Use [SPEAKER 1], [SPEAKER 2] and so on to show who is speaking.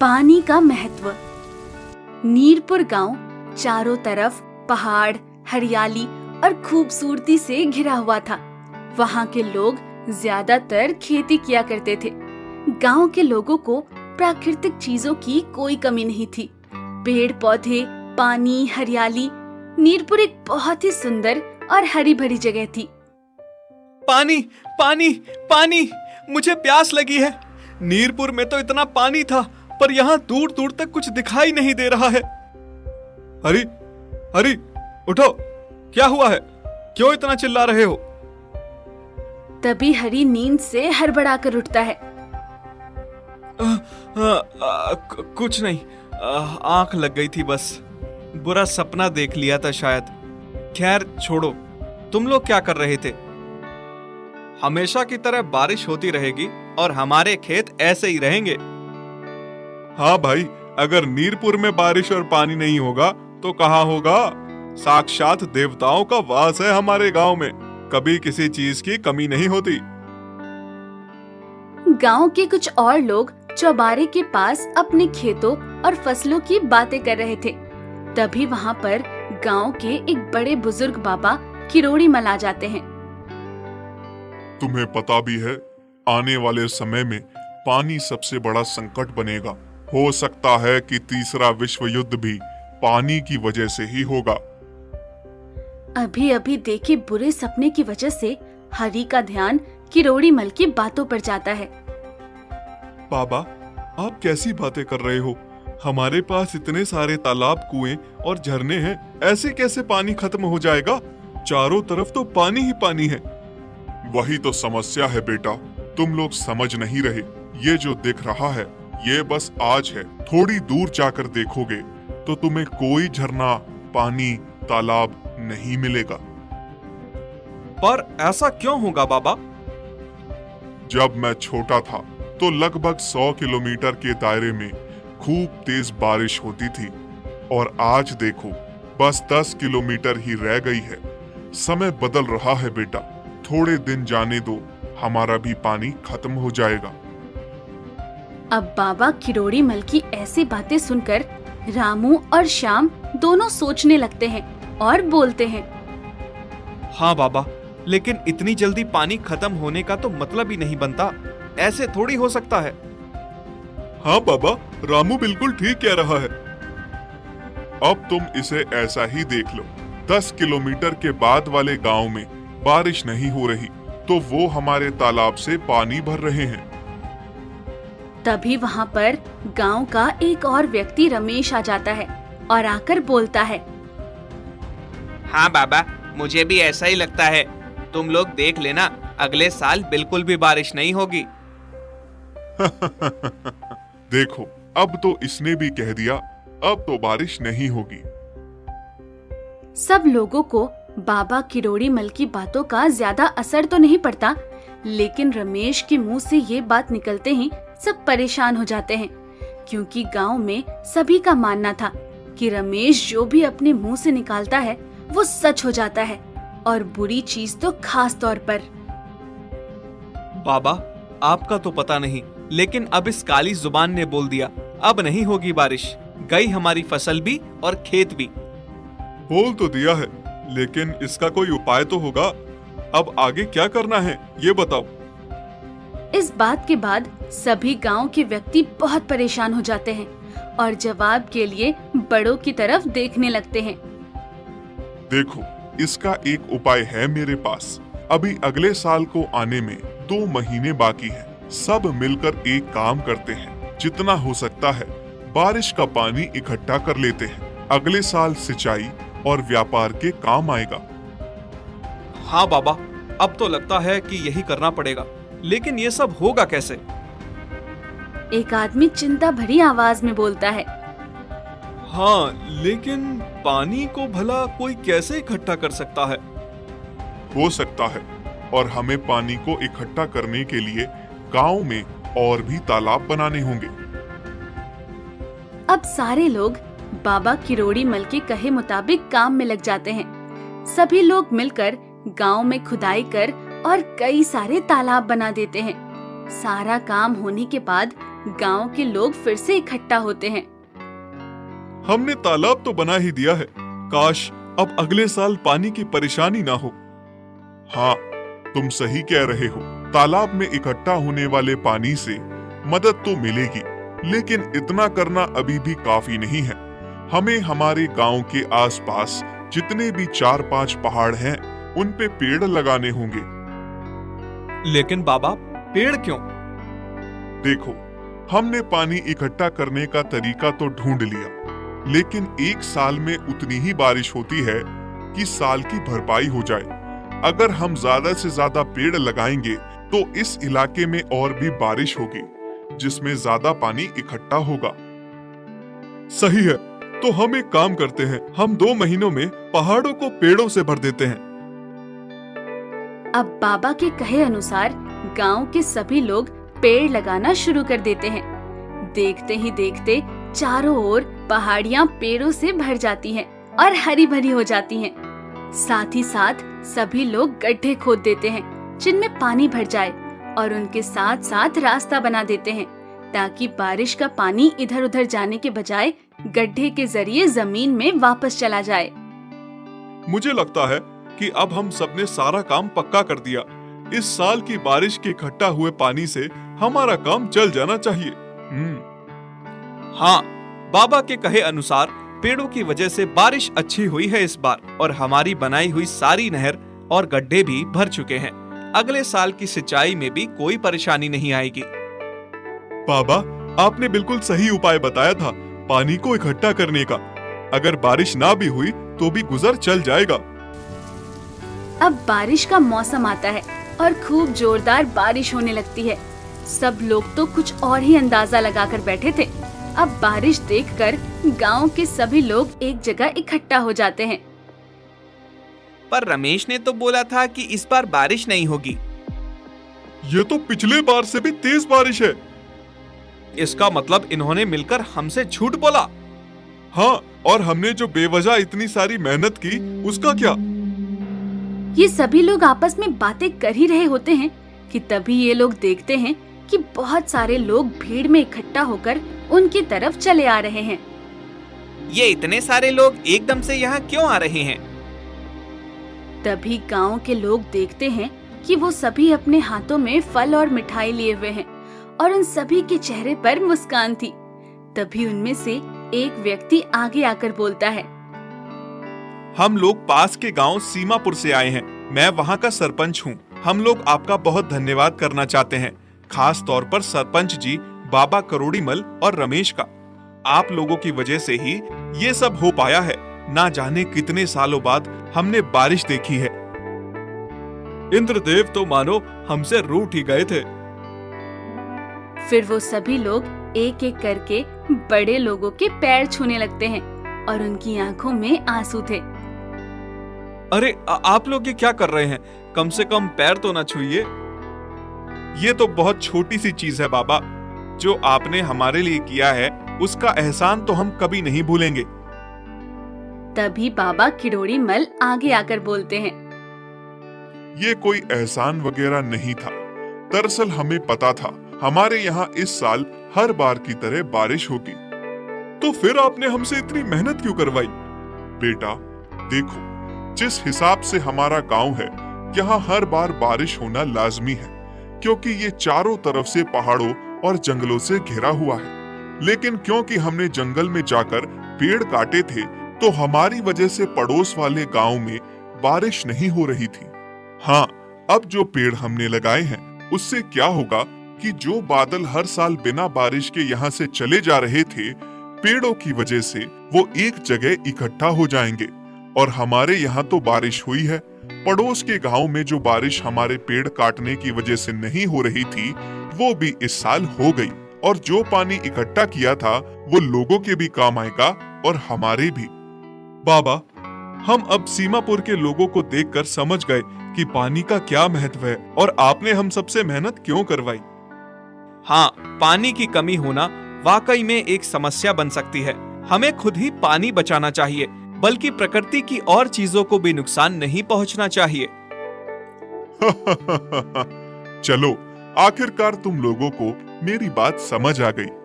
[SPEAKER 1] पानी का महत्व। नीरपुर गांव चारों तरफ पहाड़, हरियाली और खूबसूरती से घिरा हुआ था। वहां के लोग ज्यादातर खेती किया करते थे। गांव के लोगों को प्राकृतिक चीजों की कोई कमी नहीं थी। पेड़ पौधे, पानी, हरियाली। नीरपुर एक बहुत ही सुंदर और हरी भरी जगह थी।
[SPEAKER 2] पानी पानी पानी, मुझे प्यास लगी है। नीरपुर में तो इतना पानी था, पर यहाँ दूर दूर तक कुछ दिखाई नहीं दे रहा है। हरी हरी, उठो, क्या हुआ है? क्यों इतना चिल्ला रहे हो?
[SPEAKER 1] तभी हरी नींद से हड़बड़ाकर उठता है।
[SPEAKER 2] कुछ नहीं, आंख लग गई थी बस। बुरा सपना देख लिया था शायद। खैर छोड़ो, तुम लोग क्या कर रहे थे? हमेशा की तरह बारिश होती रहेगी और हमारे खेत ऐसे ही रहेंगे।
[SPEAKER 3] हाँ भाई, अगर नीरपुर में बारिश और पानी नहीं होगा तो कहाँ होगा? साक्षात देवताओं का वास है हमारे गांव में। कभी किसी चीज की कमी नहीं होती।
[SPEAKER 1] गांव के कुछ और लोग चौबारे के पास अपने खेतों और फसलों की बातें कर रहे थे। तभी वहाँ पर गांव के एक बड़े बुजुर्ग बाबा किरोड़ी मल आ जाते हैं।
[SPEAKER 3] तुम्हें पता भी है, आने वाले समय में पानी सबसे बड़ा संकट बनेगा। हो सकता है कि तीसरा विश्व युद्ध भी पानी की वजह से ही होगा।
[SPEAKER 1] अभी अभी देखे बुरे सपने की वजह से हरी का ध्यान किरोड़ी मल की बातों पर जाता है।
[SPEAKER 3] बाबा, आप कैसी बातें कर रहे हो? हमारे पास इतने सारे तालाब, कुएं और झरने हैं, ऐसे कैसे पानी खत्म हो जाएगा? चारों तरफ तो पानी ही पानी है। वही तो समस्या है बेटा, तुम लोग समझ नहीं रहे। ये जो दिख रहा है ये बस आज है। थोड़ी दूर जाकर देखोगे तो तुम्हें कोई झरना, पानी, तालाब नहीं मिलेगा।
[SPEAKER 2] पर ऐसा क्यों होगा बाबा?
[SPEAKER 3] जब मैं छोटा था तो लगभग 100 किलोमीटर के दायरे में खूब तेज बारिश होती थी, और आज देखो बस 10 किलोमीटर ही रह गई है। समय बदल रहा है बेटा, थोड़े दिन जाने दो, हमारा भी पानी खत्म हो जाएगा।
[SPEAKER 1] अब बाबा किरोड़ी मल की ऐसी बातें सुनकर रामू और श्याम दोनों सोचने लगते हैं और बोलते हैं।
[SPEAKER 2] हाँ बाबा, लेकिन इतनी जल्दी पानी खत्म होने का तो मतलब ही नहीं बनता। ऐसे थोड़ी हो सकता है।
[SPEAKER 3] हाँ बाबा, रामू बिल्कुल ठीक कह रहा है। अब तुम इसे ऐसा ही देख लो, 10 किलोमीटर के बाद वाले गांव में बारिश नहीं हो रही तो वो हमारे तालाब से पानी भर रहे हैं।
[SPEAKER 1] तभी वहाँ पर गांव का एक और व्यक्ति रमेश आ जाता है और आकर बोलता है।
[SPEAKER 4] हाँ बाबा, मुझे भी ऐसा ही लगता है। तुम लोग देख लेना, अगले साल बिल्कुल भी बारिश नहीं होगी।
[SPEAKER 3] देखो, अब तो इसने भी कह दिया, अब तो बारिश नहीं होगी।
[SPEAKER 1] सब लोगों को बाबा किरोड़ी मल की बातों का ज्यादा असर तो नहीं पड़ता, लेकिन रमेश के मुंह से ये बात निकलते ही सब परेशान हो जाते हैं, क्योंकि गांव में सभी का मानना था कि रमेश जो भी अपने मुंह से निकालता है वो सच हो जाता है, और बुरी चीज तो खास तौर पर।
[SPEAKER 2] बाबा, आपका तो पता नहीं, लेकिन अब इस काली जुबान ने बोल दिया, अब नहीं होगी बारिश। गई हमारी फसल भी और खेत भी।
[SPEAKER 3] बोल तो दिया है, लेकिन इसका कोई उपाय तो होगा। अब आगे क्या करना है ये बताओ।
[SPEAKER 1] इस बात के बाद सभी गांव के व्यक्ति बहुत परेशान हो जाते हैं और जवाब के लिए बड़ों की तरफ देखने लगते हैं।
[SPEAKER 3] देखो, इसका एक उपाय है मेरे पास। अभी अगले साल को आने में 2 महीने बाकी है। सब मिलकर एक काम करते हैं, जितना हो सकता है बारिश का पानी इकट्ठा कर लेते हैं। अगले साल सिंचाई और व्यापार के काम आएगा।
[SPEAKER 2] हाँ बाबा, अब तो लगता है कि यही करना पड़ेगा, लेकिन ये सब होगा कैसे?
[SPEAKER 1] एक आदमी चिंता भरी आवाज में बोलता है।
[SPEAKER 2] हाँ, लेकिन पानी को भला कोई कैसे इकट्ठा कर सकता है?
[SPEAKER 3] हो सकता है, और हमें पानी को इकट्ठा करने के लिए गांव में और भी तालाब बनाने होंगे।
[SPEAKER 1] अब सारे लोग बाबा किरोड़ी मल के कहे मुताबिक काम में लग जाते हैं। सभी लोग मिलकर गांव में खुदाई कर और कई सारे तालाब बना देते हैं। सारा काम होने के बाद गांव के लोग फिर से इकट्ठा होते हैं।
[SPEAKER 3] हमने तालाब तो बना ही दिया है, काश अब अगले साल पानी की परेशानी ना हो। हाँ, तुम सही कह रहे हो। तालाब में इकट्ठा होने वाले पानी से मदद तो मिलेगी, लेकिन इतना करना अभी भी काफी नहीं है। हमें हमारे गांव के आसपास जितने भी 4-5 पहाड़ हैं, उन पे पेड़ लगाने होंगे।
[SPEAKER 2] लेकिन बाबा, पेड़ क्यों?
[SPEAKER 3] देखो, हमने पानी इकट्ठा करने का तरीका तो ढूंढ लिया, लेकिन एक साल में उतनी ही बारिश होती है कि साल की भरपाई हो जाए। अगर हम ज्यादा से ज्यादा पेड़ लगाएंगे तो इस इलाके में और भी बारिश होगी, जिसमें ज्यादा पानी इकट्ठा होगा।
[SPEAKER 2] सही है, तो हम एक काम करते हैं, हम 2 महीनों में पहाड़ों को पेड़ों से भर देते हैं।
[SPEAKER 1] अब बाबा के कहे अनुसार गांव के सभी लोग पेड़ लगाना शुरू कर देते हैं। देखते ही देखते चारों ओर पहाड़ियां पेड़ों से भर जाती हैं और हरी भरी हो जाती हैं। साथ ही साथ सभी लोग गड्ढे खोद देते हैं जिनमें पानी भर जाए, और उनके साथ साथ रास्ता बना देते हैं ताकि बारिश का पानी इधर उधर जाने के बजाय गड्ढे के जरिए जमीन में वापस चला जाए।
[SPEAKER 2] मुझे लगता है कि अब हम सबने सारा काम पक्का कर दिया। इस साल की बारिश के इकट्ठा हुए पानी से हमारा काम चल जाना चाहिए। हाँ, बाबा के कहे अनुसार पेड़ों की वजह से बारिश अच्छी हुई है इस बार, और हमारी बनाई हुई सारी नहर और गड्ढे भी भर चुके हैं। अगले साल की सिंचाई में भी कोई परेशानी नहीं आएगी।
[SPEAKER 3] बाबा, आपने बिल्कुल सही उपाय बताया था पानी को इकट्ठा करने का। अगर बारिश ना भी हुई तो भी गुजर चल जाएगा।
[SPEAKER 1] अब बारिश का मौसम आता है और खूब जोरदार बारिश होने लगती है। सब लोग तो कुछ और ही अंदाजा लगाकर बैठे थे। अब बारिश देखकर गांव के सभी लोग एक जगह इकट्ठा हो जाते हैं।
[SPEAKER 4] पर रमेश ने तो बोला था कि इस बार बारिश नहीं होगी।
[SPEAKER 3] ये तो पिछले बार से भी तेज बारिश है।
[SPEAKER 2] इसका मतलब इन्होंने मिलकर हमसे झूठ बोला।
[SPEAKER 3] हाँ, और हमने जो बेवजह इतनी सारी मेहनत की, उसका क्या?
[SPEAKER 1] ये सभी लोग आपस में बातें कर ही रहे होते हैं कि तभी ये लोग देखते हैं कि बहुत सारे लोग भीड़ में इकट्ठा होकर उनकी तरफ चले आ रहे हैं।
[SPEAKER 4] ये इतने सारे लोग एकदम से यहाँ क्यों आ रहे हैं?
[SPEAKER 1] तभी गांव के लोग देखते हैं कि वो सभी अपने हाथों में फल और मिठाई लिए हुए हैं और उन सभी के चेहरे पर मुस्कान थी। तभी उनमें से एक व्यक्ति आगे आकर बोलता है,
[SPEAKER 2] हम लोग पास के गांव सीमापुर से आए हैं। मैं वहां का सरपंच हूं। हम लोग आपका बहुत धन्यवाद करना चाहते हैं, खास तौर पर सरपंच जी, बाबा करोड़ीमल और रमेश का। आप लोगों की वजह से ही ये सब हो पाया है। ना जाने कितने सालों बाद हमने बारिश देखी है। इंद्रदेव तो मानो हमसे रूठ ही गए थे।
[SPEAKER 1] फिर वो सभी लोग एक एक करके बड़े लोगों के पैर छूने लगते हैं और उनकी आंखों में आंसू थे।
[SPEAKER 2] अरे आप लोग ये क्या कर रहे हैं? कम से कम पैर तो ना छूइए। ये तो बहुत छोटी सी चीज है बाबा। जो आपने हमारे लिए किया है उसका एहसान तो हम कभी नहीं भूलेंगे।
[SPEAKER 1] तभी बाबा किरोड़ीमल आगे आकर बोलते हैं,
[SPEAKER 3] ये कोई एहसान वगैरह नहीं था। दरअसल हमें पता था हमारे यहाँ इस साल हर बार की तरह बारिश होगी। तो फिर आपने हमसे इतनी मेहनत क्यों करवाई? बेटा देखो, जिस हिसाब से हमारा गांव है, यहाँ हर बार बारिश होना लाजमी है, क्योंकि ये चारों तरफ से पहाड़ों और जंगलों से घिरा हुआ है। लेकिन क्योंकि हमने जंगल में जाकर पेड़ काटे थे, तो हमारी वजह से पड़ोस वाले गांव में बारिश नहीं हो रही थी। हाँ, अब जो पेड़ हमने लगाए हैं, उससे क्या होगा कि जो बादल हर साल बिना बारिश के यहाँ से चले जा रहे थे, पेड़ों की वजह से वो एक जगह इकट्ठा हो जाएंगे। और हमारे यहाँ तो बारिश हुई है, पड़ोस के गांव में जो बारिश हमारे पेड़ काटने की वजह से नहीं हो रही थी, वो भी इस साल हो गई। और जो पानी इकट्ठा किया था, वो लोगों के भी काम आएगा और हमारे भी।
[SPEAKER 2] बाबा, हम अब सीमापुर के लोगों को देखकर समझ गए कि पानी का क्या महत्व है और आपने हम सबसे मेहनत क्यों करवाई। हाँ, पानी की कमी होना वाकई में एक समस्या बन सकती है। हमें खुद ही पानी बचाना चाहिए, बल्कि प्रकृति की और चीजों को भी नुकसान नहीं पहुंचना चाहिए।
[SPEAKER 3] चलो, आखिरकार तुम लोगों को मेरी बात समझ आ गई।